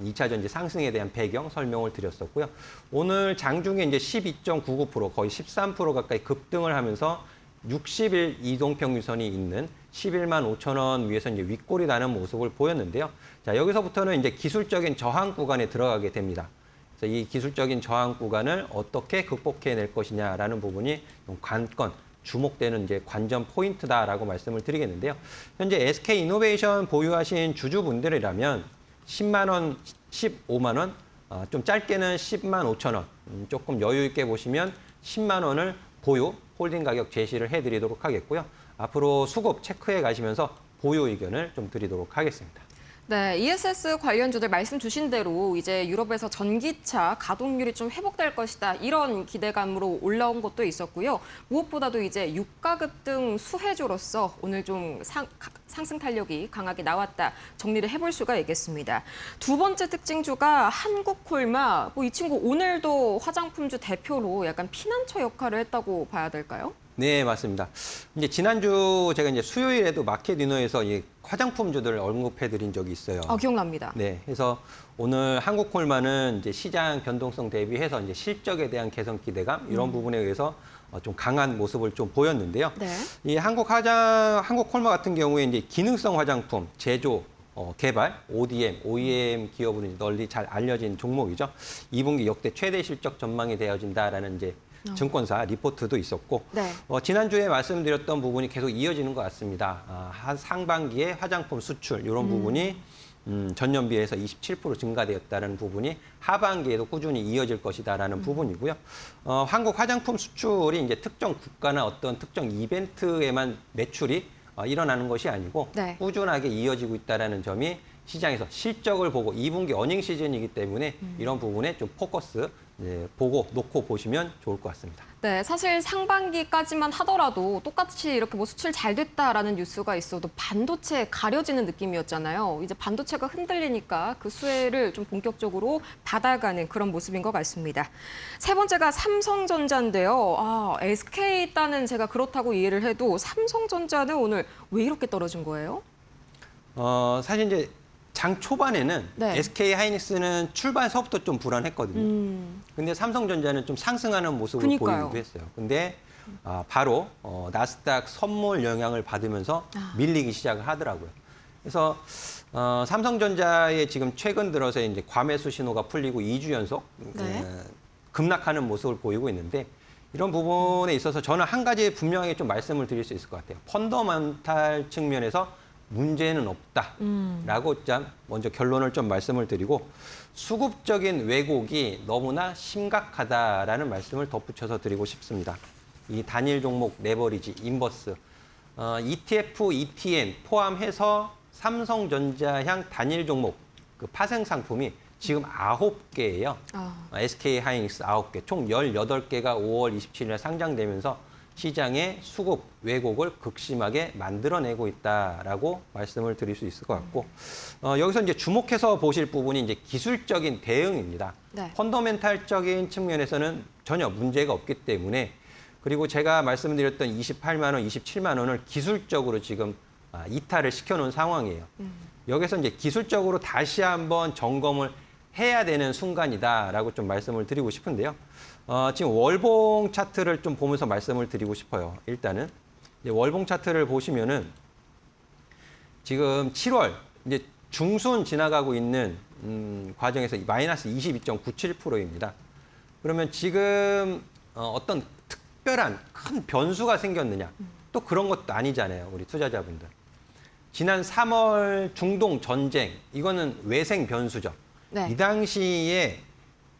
2차 전지 상승에 대한 배경 설명을 드렸었고요. 오늘 장중에 이제 12.99% 거의 13% 가까이 급등을 하면서 60일 이동평균선이 있는 11만 5천 원 위에서 이제 윗골이 나는 모습을 보였는데요. 자, 여기서부터는 이제 기술적인 저항 구간에 들어가게 됩니다. 그래서 이 기술적인 저항 구간을 어떻게 극복해낼 것이냐라는 부분이 관건, 주목되는 이제 관전 포인트다라고 말씀을 드리겠는데요. 현재 SK 이노베이션 보유하신 주주분들이라면 10만 원, 15만 원, 좀 짧게는 10만 5천 원, 조금 여유 있게 보시면 10만 원을 보유, 홀딩 가격 제시를 해드리도록 하겠고요. 앞으로 수급 체크해 가시면서 보유 의견을 좀 드리도록 하겠습니다. 네, ESS 관련주들 말씀 주신 대로 이제 유럽에서 전기차 가동률이 좀 회복될 것이다. 이런 기대감으로 올라온 것도 있었고요. 무엇보다도 이제 유가 급등 수혜주로서 오늘 좀 상승 탄력이 강하게 나왔다. 정리를 해볼 수가 있겠습니다. 두 번째 특징주가 한국콜마. 이 친구 오늘도 화장품주 대표로 약간 피난처 역할을 했다고 봐야 될까요? 네, 맞습니다. 이제 지난주 제가 이제 수요일에도 마켓 위너에서 이 화장품주들을 언급해드린 적이 있어요. 기억납니다. 네, 그래서 오늘 한국콜마는 이제 시장 변동성 대비해서 이제 실적에 대한 개선 기대감 이런 부분에 의해서 좀 강한 모습을 좀 보였는데요. 네. 이 한국콜마 같은 경우에 이제 기능성 화장품 제조 개발, ODM, OEM 기업으로 널리 잘 알려진 종목이죠. 2분기 역대 최대 실적 전망이 되어진다라는 이제 증권사 리포트도 있었고 네. 지난주에 말씀드렸던 부분이 계속 이어지는 것 같습니다. 상반기에 화장품 수출 이런 부분이 전년 비해서 27% 증가되었다는 부분이 하반기에도 꾸준히 이어질 것이다라는 부분이고요. 한국 화장품 수출이 이제 특정 국가나 어떤 특정 이벤트에만 매출이 일어나는 것이 아니고 네. 꾸준하게 이어지고 있다는 점이 시장에서 실적을 보고 2분기 어닝 시즌이기 때문에 이런 부분에 좀 포커스 놓고 보시면 좋을 것 같습니다. 네, 사실 상반기까지만 하더라도 똑같이 이렇게 뭐 수출 잘 됐다라는 뉴스가 있어도 반도체 가려지는 느낌이었잖아요. 이제 반도체가 흔들리니까 그 수혜를 좀 본격적으로 받아가는 그런 모습인 것 같습니다. 세 번째가 삼성전자인데요. SK 딴은 제가 그렇다고 이해를 해도 삼성전자는 오늘 왜 이렇게 떨어진 거예요? 사실 이제 장 초반에는 네. SK 하이닉스는 출발서부터 좀 불안했거든요. 근데 삼성전자는 좀 상승하는 모습을 그러니까요. 보이기도 했어요. 근데 바로 나스닥 선물 영향을 받으면서 밀리기 시작을 하더라고요. 그래서 삼성전자의 지금 최근 들어서 이제 과매수 신호가 풀리고 2주 연속 네. 급락하는 모습을 보이고 있는데 이런 부분에 있어서 저는 한 가지 분명하게 좀 말씀을 드릴 수 있을 것 같아요. 펀더멘탈 측면에서 문제는 없다라고 먼저 결론을 좀 말씀을 드리고 수급적인 왜곡이 너무나 심각하다라는 말씀을 덧붙여서 드리고 싶습니다. 이 단일 종목 레버리지, 인버스, ETF, ETN 포함해서 삼성전자향 단일 종목 그 파생 상품이 지금 9개예요. SK 하이닉스 9개, 총 18개가 5월 27일에 상장되면서 시장의 수급 왜곡을 극심하게 만들어내고 있다라고 말씀을 드릴 수 있을 것 같고 여기서 이제 주목해서 보실 부분이 이제 기술적인 대응입니다. 네. 펀더멘탈적인 측면에서는 전혀 문제가 없기 때문에 그리고 제가 말씀드렸던 28만 원, 27만 원을 기술적으로 지금 이탈을 시켜놓은 상황이에요. 여기서 이제 기술적으로 다시 한번 점검을 해야 되는 순간이다라고 좀 말씀을 드리고 싶은데요. 지금 월봉 차트를 좀 보면서 말씀을 드리고 싶어요. 일단은 이제 월봉 차트를 보시면은 지금 7월 이제 중순 지나가고 있는 과정에서 마이너스 22.97%입니다. 그러면 지금 어떤 특별한 큰 변수가 생겼느냐? 또 그런 것도 아니잖아요. 우리 투자자분들. 지난 3월 중동 전쟁 이거는 외생 변수죠. 네. 이 당시에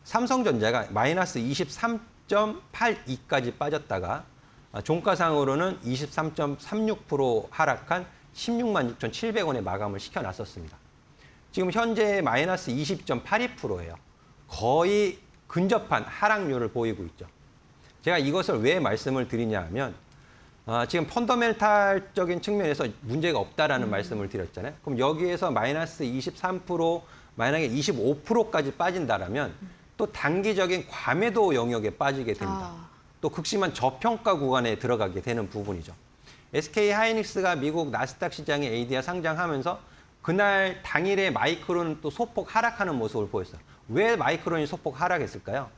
삼성전자가 마이너스 23.82까지 빠졌다가 종가상으로는 23.36% 하락한 16만 6,700원에 마감을 시켜놨었습니다. 지금 현재 마이너스 20.82%예요. 거의 근접한 하락률을 보이고 있죠. 제가 이것을 왜 말씀을 드리냐 하면 지금 펀더멘탈적인 측면에서 문제가 없다라는 말씀을 드렸잖아요. 그럼 여기에서 마이너스 23%, 만약에 25%까지 빠진다라면 또 단기적인 과매도 영역에 빠지게 됩니다. 또 극심한 저평가 구간에 들어가게 되는 부분이죠. SK 하이닉스가 미국 나스닥 시장에 ADR 상장하면서 그날 당일에 마이크론은 또 소폭 하락하는 모습을 보였어요. 왜 마이크론이 소폭 하락했을까요?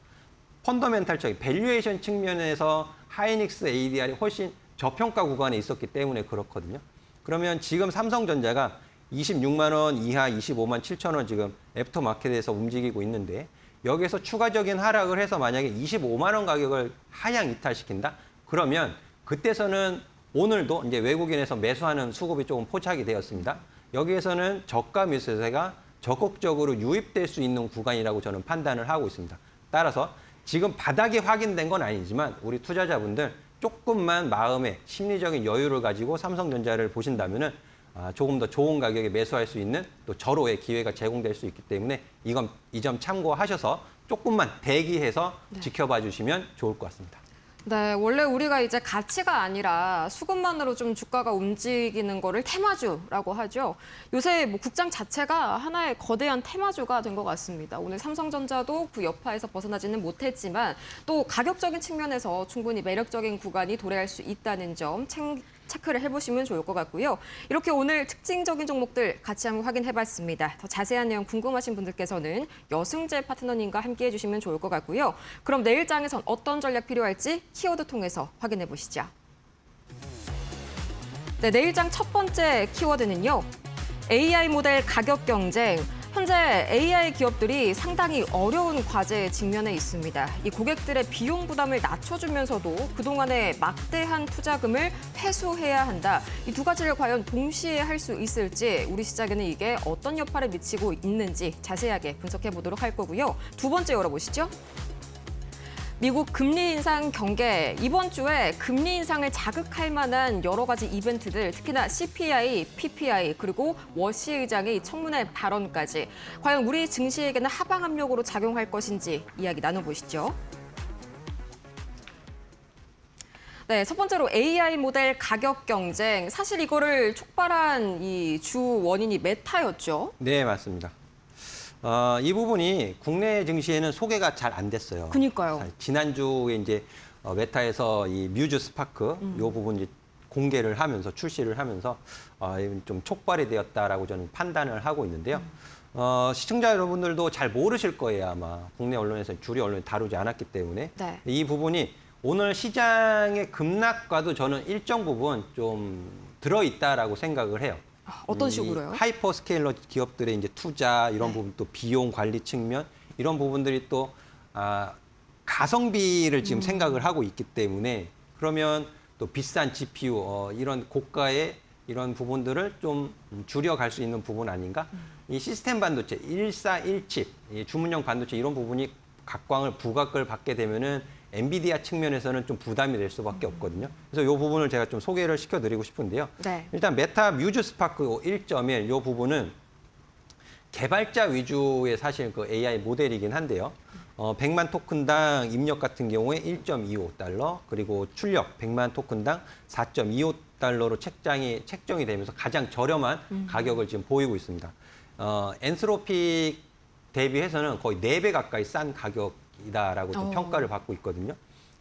펀더멘탈적인 밸류에이션 측면에서 하이닉스 ADR이 훨씬 저평가 구간에 있었기 때문에 그렇거든요. 그러면 지금 삼성전자가 26만 원 이하 25만 7천 원 지금 애프터마켓에서 움직이고 있는데 여기에서 추가적인 하락을 해서 만약에 25만 원 가격을 하향 이탈시킨다? 그러면 그때서는 오늘도 이제 외국인에서 매수하는 수급이 조금 포착이 되었습니다. 여기에서는 저가 매수세가 적극적으로 유입될 수 있는 구간이라고 저는 판단을 하고 있습니다. 따라서 지금 바닥이 확인된 건 아니지만 우리 투자자분들 조금만 마음의 심리적인 여유를 가지고 삼성전자를 보신다면은 조금 더 좋은 가격에 매수할 수 있는 또 절호의 기회가 제공될 수 있기 때문에 이 점 참고하셔서 조금만 대기해서 지켜봐 주시면 좋을 것 같습니다. 네, 원래 우리가 이제 가치가 아니라 수급만으로 좀 주가가 움직이는 거를 테마주라고 하죠. 요새 뭐 국장 자체가 하나의 거대한 테마주가 된 것 같습니다. 오늘 삼성전자도 그 여파에서 벗어나지는 못했지만 또 가격적인 측면에서 충분히 매력적인 구간이 도래할 수 있다는 점 체크를 해보시면 좋을 것 같고요. 이렇게 오늘 특징적인 종목들 같이 한번 확인해봤습니다. 더 자세한 내용 궁금하신 분들께서는 여승재 파트너님과 함께 해주시면 좋을 것 같고요. 그럼 내일 장에선 어떤 전략 필요할지 키워드 통해서 확인해 보시죠. 네, 내일 장 첫 번째 키워드는요. AI 모델 가격 경쟁. 현재 AI 기업들이 상당히 어려운 과제에 직면해 있습니다. 이 고객들의 비용 부담을 낮춰주면서도 그동안의 막대한 투자금을 회수해야 한다. 이 두 가지를 과연 동시에 할 수 있을지 우리 시장에는 이게 어떤 여파를 미치고 있는지 자세하게 분석해 보도록 할 거고요. 두 번째 열어보시죠. 미국 금리 인상 경계, 이번 주에 금리 인상을 자극할 만한 여러 가지 이벤트들, 특히나 CPI, PPI, 그리고 워시 의장의 청문회 발언까지 과연 우리 증시에게는 하방 압력으로 작용할 것인지 이야기 나눠보시죠. 네, 첫 번째로 AI 모델 가격 경쟁. 사실 이거를 촉발한 이 주 원인이 메타였죠. 네, 맞습니다. 이 부분이 국내 증시에는 소개가 잘 안 됐어요. 그니까요. 지난주에 이제 메타에서 이 뮤즈 스파크 이 부분 이제 공개를 하면서 출시를 하면서 좀 촉발이 되었다라고 저는 판단을 하고 있는데요. 시청자 여러분들도 잘 모르실 거예요, 아마. 국내 언론에서 주류 언론이 다루지 않았기 때문에. 네. 이 부분이 오늘 시장의 급락과도 저는 일정 부분 좀 들어있다라고 생각을 해요. 어떤 식으로요? 하이퍼 스케일러 기업들의 이제 투자 이런 부분 또 비용 관리 측면 이런 부분들이 또 가성비를 지금 생각을 하고 있기 때문에 그러면 또 비싼 GPU 이런 고가의 이런 부분들을 좀 줄여갈 수 있는 부분 아닌가? 이 시스템 반도체 1417 주문형 반도체 이런 부분이 각광을 부각을 받게 되면은 엔비디아 측면에서는 좀 부담이 될 수밖에 없거든요. 그래서 이 부분을 제가 좀 소개를 시켜드리고 싶은데요. 네. 일단 메타 뮤즈 스파크 1.1 이 부분은 개발자 위주의 사실 그 AI 모델이긴 한데요. 100만 토큰당 입력 같은 경우에 1.25달러 그리고 출력 100만 토큰당 4.25달러로 책정이 되면서 가장 저렴한 가격을 지금 보이고 있습니다. 엔스로픽 대비해서는 거의 4배 가까이 싼 가격이다라고 좀 평가를 받고 있거든요.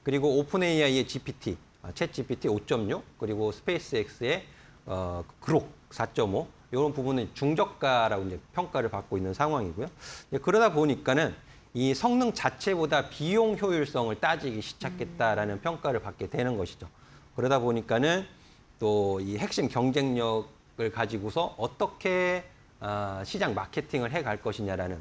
그리고 오픈 AI의 GPT, 챗 GPT 5.6 그리고 스페이스X의 그록 4.5 이런 부분은 중저가라고 이제 평가를 받고 있는 상황이고요. 그러다 보니까는 이 성능 자체보다 비용 효율성을 따지기 시작했다라는 평가를 받게 되는 것이죠. 그러다 보니까는 또 이 핵심 경쟁력을 가지고서 어떻게 시장 마케팅을 해갈 것이냐라는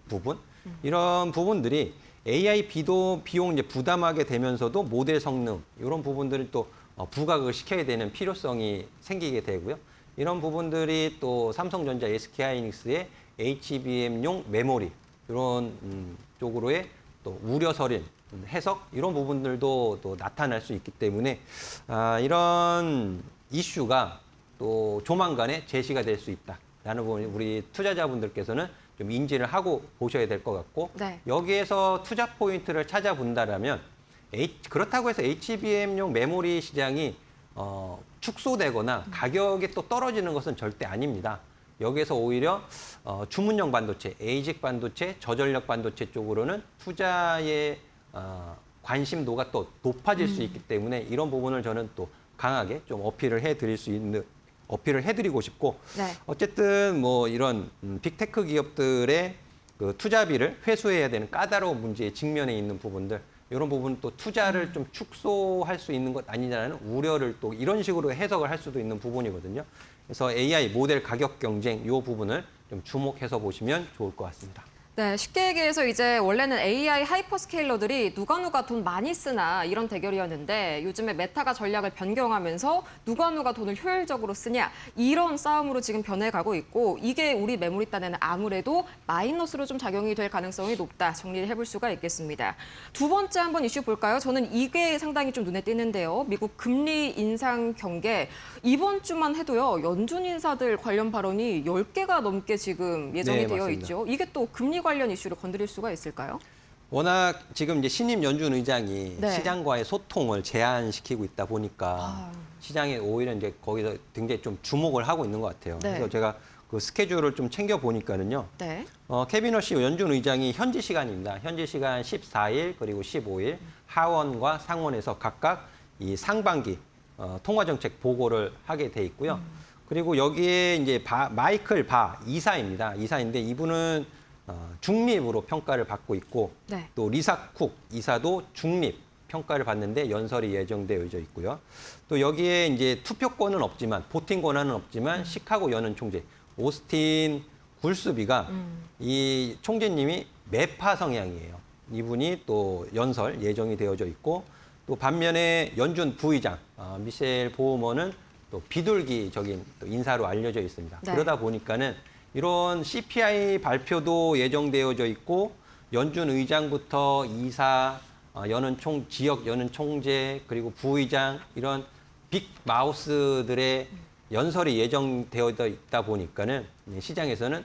부분 이런 부분들이 AI 비용 이제 부담하게 되면서도 모델 성능 이런 부분들을 또 부각을 시켜야 되는 필요성이 생기게 되고요. 이런 부분들이 또 삼성전자, SK하이닉스의 HBM용 메모리 이런 쪽으로의 또 우려설인 해석 이런 부분들도 또 나타날 수 있기 때문에 이런 이슈가 또 조만간에 제시가 될 수 있다라는 부분 우리 투자자분들께서는 좀 인지를 하고 보셔야 될 것 같고 네. 여기에서 투자 포인트를 찾아본다라면 그렇다고 해서 HBM용 메모리 시장이 축소되거나 가격이 또 떨어지는 것은 절대 아닙니다. 여기에서 오히려 주문형 반도체, 에이직 반도체, 저전력 반도체 쪽으로는 투자의 관심도가 또 높아질 수 있기 때문에 이런 부분을 저는 또 강하게 좀 어필을 해드리고 싶고 네. 어쨌든 뭐 이런 빅테크 기업들의 그 투자비를 회수해야 되는 까다로운 문제에 직면해 있는 부분들 이런 부분 또 투자를 좀 축소할 수 있는 것 아니냐는 우려를 또 이런 식으로 해석을 할 수도 있는 부분이거든요. 그래서 AI 모델 가격 경쟁 이 부분을 좀 주목해서 보시면 좋을 것 같습니다. 네, 쉽게 얘기해서 이제 원래는 AI 하이퍼스케일러들이 누가 돈 많이 쓰나 이런 대결이었는데 요즘에 메타가 전략을 변경하면서 누가 돈을 효율적으로 쓰냐 이런 싸움으로 지금 변해가고 있고 이게 우리 메모리 딴에는 아무래도 마이너스로 좀 작용이 될 가능성이 높다 정리를 해볼 수가 있겠습니다. 두 번째 한번 이슈 볼까요? 저는 이게 상당히 좀 눈에 띄는데요. 미국 금리 인상 경계 이번 주만 해도요. 연준 인사들 관련 발언이 10개가 넘게 지금 예정이 네, 되어 맞습니다. 있죠. 이게 또 금리 관련 이슈를 건드릴 수가 있을까요? 워낙 지금 이제 신임 연준 의장이 네. 시장과의 소통을 제한시키고 있다 보니까 아유. 시장에 오히려 이제 거기서 굉장히 좀 주목을 하고 있는 것 같아요. 네. 그래서 제가 그 스케줄을 좀 챙겨 보니까는요. 네. 케빈 러시 연준 의장이 현지 시간입니다. 현지 시간 14일 그리고 15일 하원과 상원에서 각각 이 상반기 통화 정책 보고를 하게 돼 있고요. 그리고 여기에 이제 마이클 바 이사입니다. 이사인데 이분은 중립으로 평가를 받고 있고 네. 또 리사 쿡 이사도 중립 평가를 받는데 연설이 예정되어 있고요. 또 여기에 이제 투표권은 없지만 보팅 권한은 없지만 시카고 연은 총재 오스틴 굴스비가 이 총재님이 매파 성향이에요. 이분이 또 연설 예정이 되어져 있고 또 반면에 연준 부의장 미셸 보우먼은 또 비둘기적인 또 인사로 알려져 있습니다. 네. 그러다 보니까는 이런 CPI 발표도 예정되어져 있고 연준 의장부터 이사, 지역 연은 총재 그리고 부의장 이런 빅 마우스들의 연설이 예정되어 있다 보니까는 시장에서는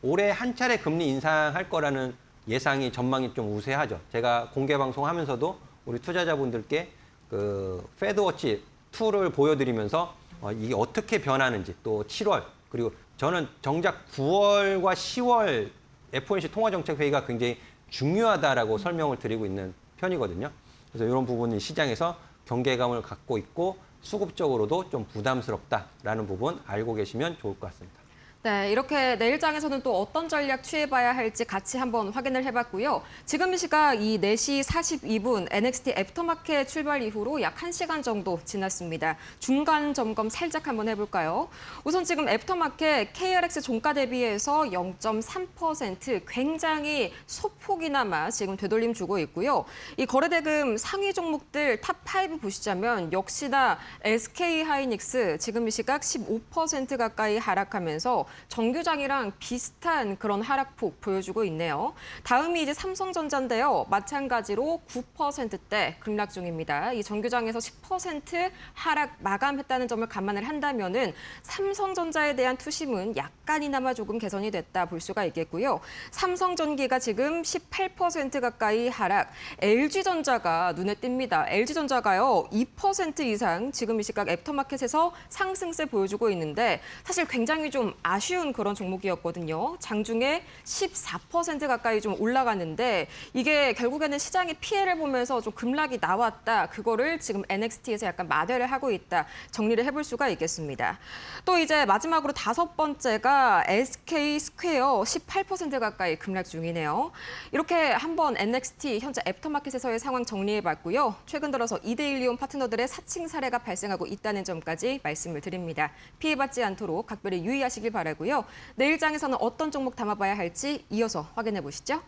올해 한 차례 금리 인상할 거라는 예상이 전망이 좀 우세하죠. 제가 공개 방송하면서도 우리 투자자분들께 그 페드워치 2를 보여드리면서 이게 어떻게 변하는지 또 7월 그리고 저는 정작 9월과 10월 FOMC 통화정책회의가 굉장히 중요하다라고 설명을 드리고 있는 편이거든요. 그래서 이런 부분이 시장에서 경계감을 갖고 있고 수급적으로도 좀 부담스럽다라는 부분 알고 계시면 좋을 것 같습니다. 네, 이렇게 내일장에서는 또 어떤 전략 취해봐야 할지 같이 한번 확인을 해봤고요. 지금 시각 이 4시 42분 NXT 애프터마켓 출발 이후로 약 1시간 정도 지났습니다. 중간 점검 살짝 한번 해볼까요? 우선 지금 애프터마켓 KRX 종가 대비해서 0.3% 굉장히 소폭이나마 지금 되돌림 주고 있고요. 이 거래대금 상위 종목들 탑5 보시자면 역시나 SK하이닉스 지금 이 시각 15% 가까이 하락하면서 정규장이랑 비슷한 그런 하락폭 보여주고 있네요. 다음이 이제 삼성전자인데요. 마찬가지로 9%대 급락 중입니다. 이 정규장에서 10% 하락 마감했다는 점을 감안을 한다면은 삼성전자에 대한 투심은 약간이나마 조금 개선이 됐다 볼 수가 있겠고요. 삼성전기가 지금 18% 가까이 하락. LG전자가 눈에 띕니다. LG전자가요 2% 이상 지금 이 시각 애프터마켓에서 상승세 보여주고 있는데 사실 굉장히 좀 아쉬운 그런 종목이었거든요. 장중에 14% 가까이 좀 올라갔는데 이게 결국에는 시장의 피해를 보면서 좀 급락이 나왔다. 그거를 지금 NXT에서 약간 마대를 하고 있다. 정리를 해볼 수가 있겠습니다. 또 이제 마지막으로 5번째가 SK스퀘어 18% 가까이 급락 중이네요. 이렇게 한번 NXT 현재 애프터마켓에서의 상황 정리해봤고요. 최근 들어서 이데일리온 파트너들의 사칭 사례가 발생하고 있다는 점까지 말씀을 드립니다. 피해받지 않도록 각별히 유의하시길 바라고요. 내일장에서는 어떤 종목 담아봐야 할지 이어서 확인해 보시죠.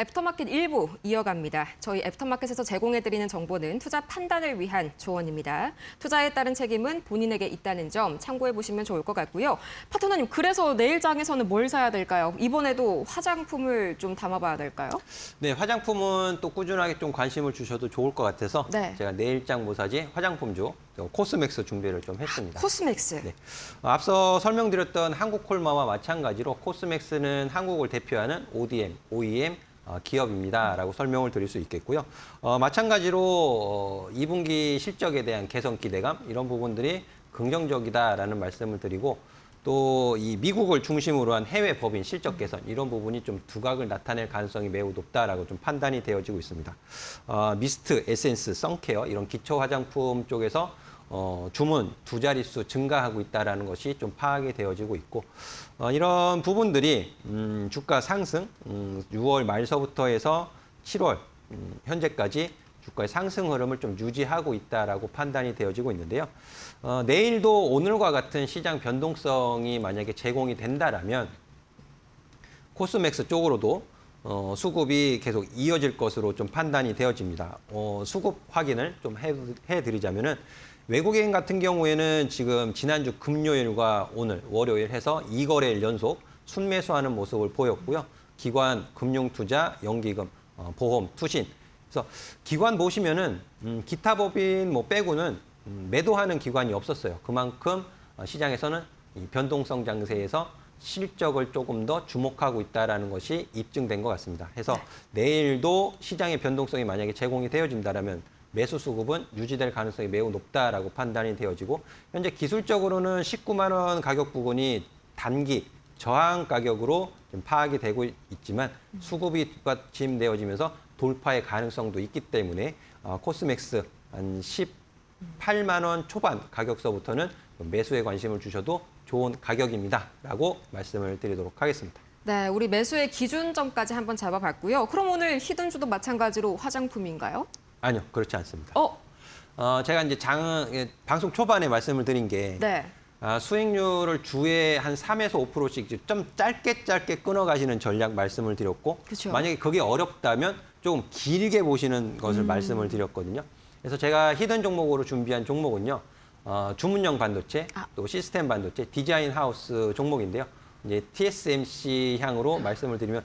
애프터마켓 1부 이어갑니다. 저희 애프터마켓에서 제공해드리는 정보는 투자 판단을 위한 조언입니다. 투자에 따른 책임은 본인에게 있다는 점 참고해보시면 좋을 것 같고요. 파트너님, 그래서 내일장에서는 뭘 사야 될까요? 이번에도 화장품을 좀 담아봐야 될까요? 네, 화장품은 또 꾸준하게 좀 관심을 주셔도 좋을 것 같아서 네. 제가 내일장 모사지 화장품주 코스맥스 준비를 좀 했습니다. 코스맥스. 네. 앞서 설명드렸던 한국콜마와 마찬가지로 코스맥스는 한국을 대표하는 ODM, OEM 기업입니다라고 설명을 드릴 수 있겠고요. 마찬가지로 2분기 실적에 대한 개선 기대감 이런 부분들이 긍정적이다라는 말씀을 드리고 또 이 미국을 중심으로 한 해외 법인 실적 개선 이런 부분이 좀 두각을 나타낼 가능성이 매우 높다라고 좀 판단이 되어지고 있습니다. 미스트, 에센스, 선케어 이런 기초 화장품 쪽에서 주문 두 자릿수 증가하고 있다라는 것이 좀 파악이 되어지고 있고 이런 부분들이 주가 상승 6월 말서부터 해서 7월 현재까지 주가의 상승 흐름을 좀 유지하고 있다라고 판단이 되어지고 있는데요. 내일도 오늘과 같은 시장 변동성이 만약에 제공이 된다라면 코스맥스 쪽으로도 수급이 계속 이어질 것으로 좀 판단이 되어집니다. 수급 확인을 좀 해드리자면은 외국인 같은 경우에는 지금 지난주 금요일과 오늘 월요일 해서 2거래일 연속 순매수하는 모습을 보였고요. 기관, 금융투자, 연기금, 보험, 투신. 그래서 기관 보시면은 기타 법인 뭐 빼고는 매도하는 기관이 없었어요. 그만큼 시장에서는 이 변동성 장세에서 실적을 조금 더 주목하고 있다는 것이 입증된 것 같습니다. 그래서 내일도 시장의 변동성이 만약에 제공이 되어진다면 매수 수급은 유지될 가능성이 매우 높다라고 판단이 되어지고 현재 기술적으로는 19만 원 가격 부근이 단기 저항 가격으로 좀 파악이 되고 있지만 수급이 뒷받침되어지면서 돌파의 가능성도 있기 때문에 코스맥스 한 18만 원 초반 가격서부터는 매수에 관심을 주셔도 좋은 가격입니다라고 말씀을 드리도록 하겠습니다. 네, 우리 매수의 기준점까지 한번 잡아봤고요. 그럼 오늘 히든주도 마찬가지로 화장품인가요? 아니요, 그렇지 않습니다. 제가 이제 방송 초반에 말씀을 드린 게 네. 수익률을 주에 한 3에서 5%씩 좀 짧게 끊어가시는 전략 말씀을 드렸고 그쵸. 만약에 그게 어렵다면 조금 길게 보시는 것을 말씀을 드렸거든요. 그래서 제가 히든 종목으로 준비한 종목은요. 주문형 반도체, 또 시스템 반도체, 디자인 하우스 종목인데요. 이제 TSMC 향으로 말씀을 드리면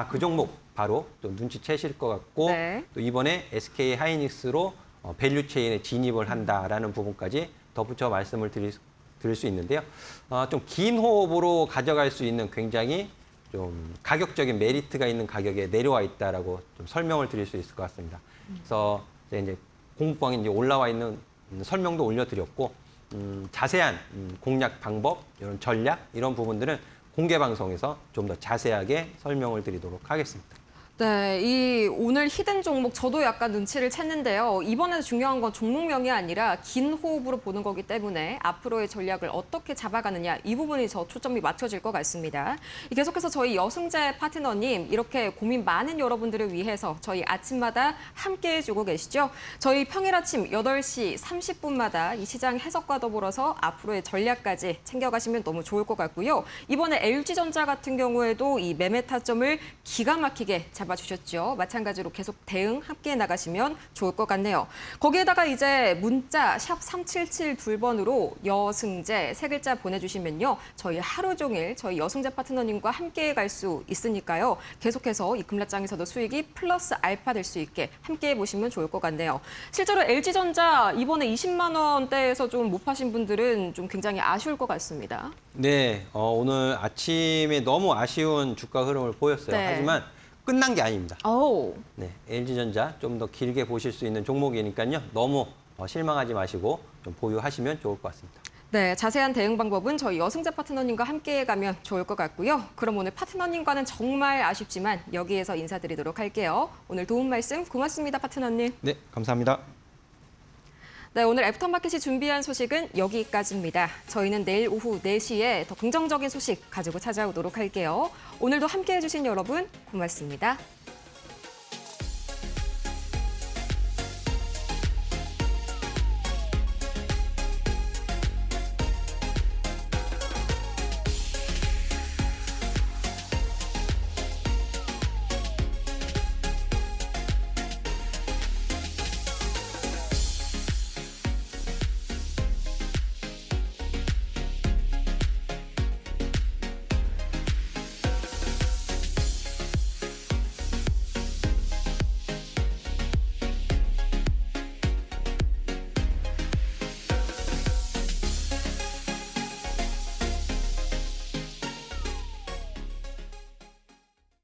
그 종목 바로 또 눈치채실 것 같고 네. 또 이번에 SK 하이닉스로 밸류 체인에 진입을 한다라는 부분까지 덧붙여 말씀을 드릴 수 있는데요. 좀 긴 호흡으로 가져갈 수 있는 굉장히 좀 가격적인 메리트가 있는 가격에 내려와 있다라고 좀 설명을 드릴 수 있을 것 같습니다. 그래서 이제 공부방에 이제 올라와 있는 설명도 올려드렸고 자세한 공략 방법, 이런 전략 이런 부분들은 공개 방송에서 좀 더 자세하게 설명을 드리도록 하겠습니다. 네, 이 오늘 히든 종목 저도 약간 눈치를 챘는데요. 이번에 중요한 건 종목명이 아니라 긴 호흡으로 보는 거기 때문에 앞으로의 전략을 어떻게 잡아가느냐 이 부분이 저 초점이 맞춰질 것 같습니다. 계속해서 저희 여승재 파트너님 이렇게 고민 많은 여러분들을 위해서 저희 아침마다 함께해 주고 계시죠. 저희 평일 아침 8시 30분마다 이 시장 해석과 더불어서 앞으로의 전략까지 챙겨가시면 너무 좋을 것 같고요. 이번에 LG전자 같은 경우에도 이 매매 타점을 기가 막히게 잡아주셨죠. 마찬가지로 계속 대응 함께 나가시면 좋을 것 같네요. 거기에다가 이제 문자 샵 3772번으로 여승재 세 글자 보내주시면요. 저희 하루 종일 저희 여승재 파트너님과 함께 갈 수 있으니까요. 계속해서 이 급락장에서도 수익이 플러스 알파 될 수 있게 함께 해보시면 좋을 것 같네요. 실제로 LG전자 이번에 20만 원대에서 좀 못 파신 분들은 좀 굉장히 아쉬울 것 같습니다. 네, 오늘 아침에 너무 아쉬운 주가 흐름을 보였어요. 네. 하지만 끝난 게 아닙니다. 오. 네, LG전자 좀 더 길게 보실 수 있는 종목이니까요. 너무 실망하지 마시고 좀 보유하시면 좋을 것 같습니다. 네, 자세한 대응 방법은 저희 여승재 파트너님과 함께 가면 좋을 것 같고요. 그럼 오늘 파트너님과는 정말 아쉽지만 여기에서 인사드리도록 할게요. 오늘 도움 말씀 고맙습니다, 파트너님. 네, 감사합니다. 네, 오늘 애프터마켓이 준비한 소식은 여기까지입니다. 저희는 내일 오후 4시에 더 긍정적인 소식 가지고 찾아오도록 할게요. 오늘도 함께해 주신 여러분 고맙습니다.